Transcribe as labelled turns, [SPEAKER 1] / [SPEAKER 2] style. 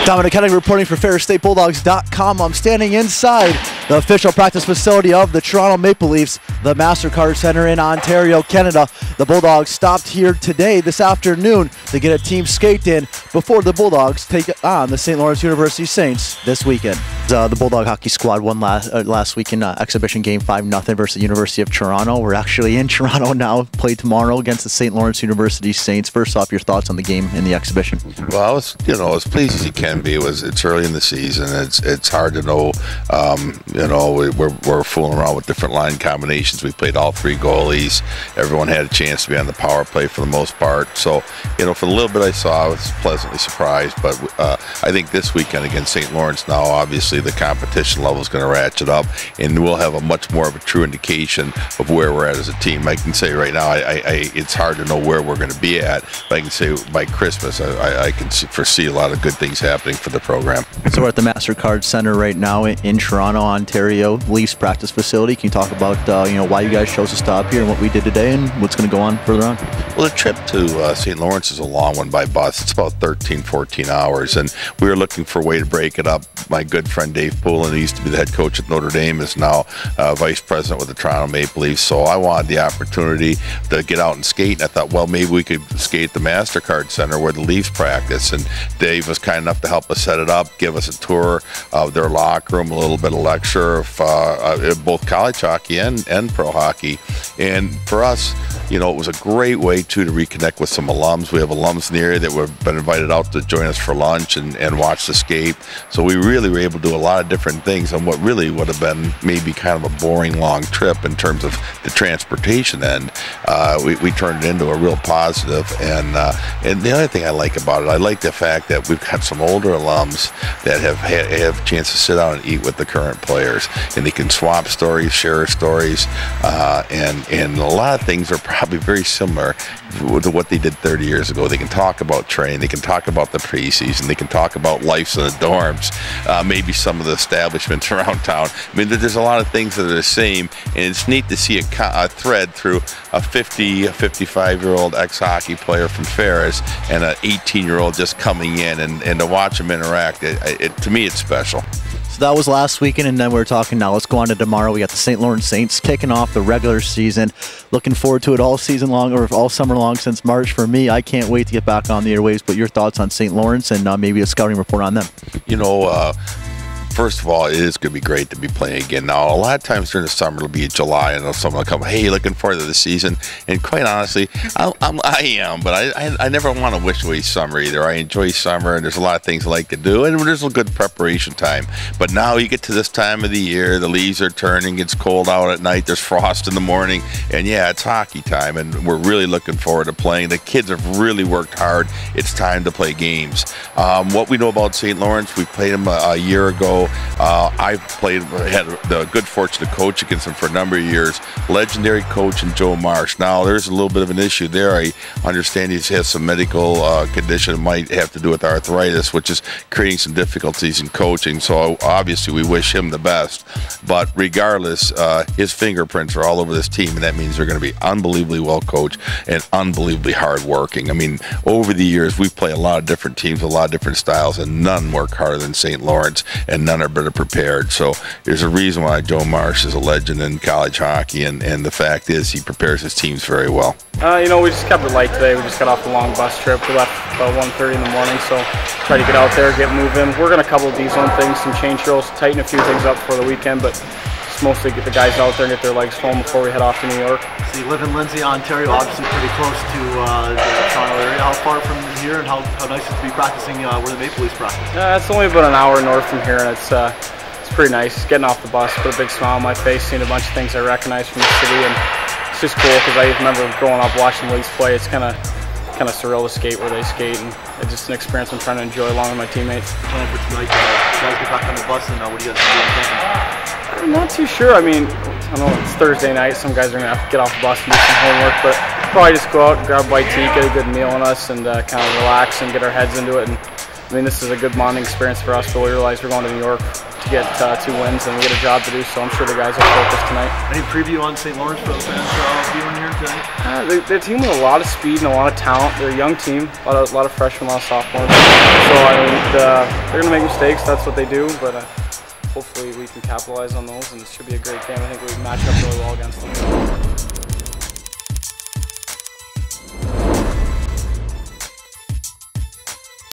[SPEAKER 1] Dominic Hennig reporting for FerrisStateBulldogs.com. I'm standing inside the official practice facility of the Toronto Maple Leafs, the MasterCard Center in Ontario, Canada. The Bulldogs stopped here today, this afternoon, to get a team skate in before the Bulldogs take on the St. Lawrence University Saints this weekend. The Bulldog hockey squad won last week in exhibition game 5-0 versus the University of Toronto. We're actually in Toronto now, play tomorrow against the St. Lawrence University Saints. First off, your thoughts on the game in the exhibition?
[SPEAKER 2] Well, I was, as pleased as you can be. It's early in the season. It's hard to know. We're fooling around with different line combinations. We played all three goalies. Everyone had a chance to be on the power play for the most part. So, for the little bit I saw, I was pleasantly surprised. But I think this weekend against St. Lawrence now, obviously the competition level is going to ratchet up, and we'll have a much more of a true indication of where we're at as a team. I can say right now, it's hard to know where we're going to be at. But I can say by Christmas, I can foresee a lot of good things happening for the program.
[SPEAKER 1] So we're at the MasterCard Center right now in Toronto, Ontario, Leafs practice facility. Can you talk about why you guys chose to stop here and what we did today and what's going to go on further on?
[SPEAKER 2] Well, the trip to St. Lawrence is a long one by bus. It's about 13, 14 hours, and we were looking for a way to break it up. My good friend Dave Poulin, who used to be the head coach at Notre Dame, is now vice president with the Toronto Maple Leafs. So I wanted the opportunity to get out and skate, and I thought, well, maybe we could skate at the MasterCard Center where the Leafs practice. And Dave was kind enough to help us set it up, give us a tour of their locker room, a little bit of lecture of both college hockey and pro hockey. And for us, it was a great way to reconnect with some alums. We have alums in the area that have been invited out to join us for lunch and watch the skate. So we really were able to do a lot of different things on what really would have been maybe kind of a boring long trip in terms of the transportation end. We turned it into a real positive. And the other thing I like about it, I like the fact that we've got some older alums that have a chance to sit down and eat with the current players, and they can swap stories, share stories, and a lot of things are probably very similar to what they did 30 years ago. They can talk about training, they can talk about the preseason, they can talk about life in the dorms, maybe some of the establishments around town. I mean, there's a lot of things that are the same, and it's neat to see a thread through a 55-year-old ex-hockey player from Ferris and an 18-year-old just coming in, and to watch them interact, to me it's special.
[SPEAKER 1] So that was last weekend, and then we're talking now. Let's go on to tomorrow. We got the St. Lawrence Saints kicking off the regular season. Looking forward to it all season long, or all summer long since March for me. I can't wait to get back on the airwaves. But your thoughts on St. Lawrence and maybe a scouting report on them?
[SPEAKER 2] First of all, it is going to be great to be playing again. Now, a lot of times during the summer, it'll be in July, and someone will come, hey, looking forward to the season. And quite honestly, I am, but I never want to wish away summer either. I enjoy summer, and there's a lot of things I like to do, and there's a good preparation time. But now you get to this time of the year, the leaves are turning, it's cold out at night, there's frost in the morning, and yeah, it's hockey time, and we're really looking forward to playing. The kids have really worked hard. It's time to play games. What we know about St. Lawrence, we played them a year ago. I had the good fortune to coach against him for a number of years. Legendary coach in Joe Marsh. Now, there's a little bit of an issue there. I understand he has some medical condition. It might have to do with arthritis, which is creating some difficulties in coaching. So, obviously, we wish him the best. But regardless, his fingerprints are all over this team, and that means they're going to be unbelievably well coached and unbelievably hardworking. I mean, over the years, we've played a lot of different teams, a lot of different styles, and none work harder than St. Lawrence, and none are better prepared. So there's a reason why Joe Marsh is a legend in college hockey, and the fact is he prepares his teams very well.
[SPEAKER 3] We just kept it light today. We just got off a long bus trip. We left about 1:30 in the morning, so try to get out there, get moving. We're going to couple these on things, some change drills, tighten a few things up for the weekend, but just mostly get the guys out there and get their legs home before we head off to New York.
[SPEAKER 1] So you live in Lindsay, Ontario, obviously pretty close to the Toronto area. How far from here, and how nice is it to be practicing where the Maple Leafs practice?
[SPEAKER 3] It's only about an hour north from here, and it's pretty nice. Getting off the bus, put a big smile on my face, seeing a bunch of things I recognize from the city, and it's just cool because I remember growing up watching the Leafs play. It's kind of surreal to skate where they skate, and it's just an experience I'm trying to enjoy along with my teammates.
[SPEAKER 1] Plan for tonight, guys get back on the bus, and what do you guys do?
[SPEAKER 3] I'm not too sure. I mean, I know it's Thursday night. Some guys are going to have to get off the bus and do some homework, but probably just go out, grab a bite to eat, get a good meal on us, and kind of relax and get our heads into it. And I mean, this is a good bonding experience for us, but we realize we're going to New York to get 2 wins, and we get a job to do, so I'm sure the guys are focused tonight.
[SPEAKER 4] Any preview on St. Lawrence for the fans viewing here tonight?
[SPEAKER 3] They're a team with a lot of speed and a lot of talent. They're a young team, a lot of freshmen, a lot of sophomores. So I mean, they're going to make mistakes. That's what they do, but hopefully we can capitalize on those, and it should be a great game. I think we match up really well against them.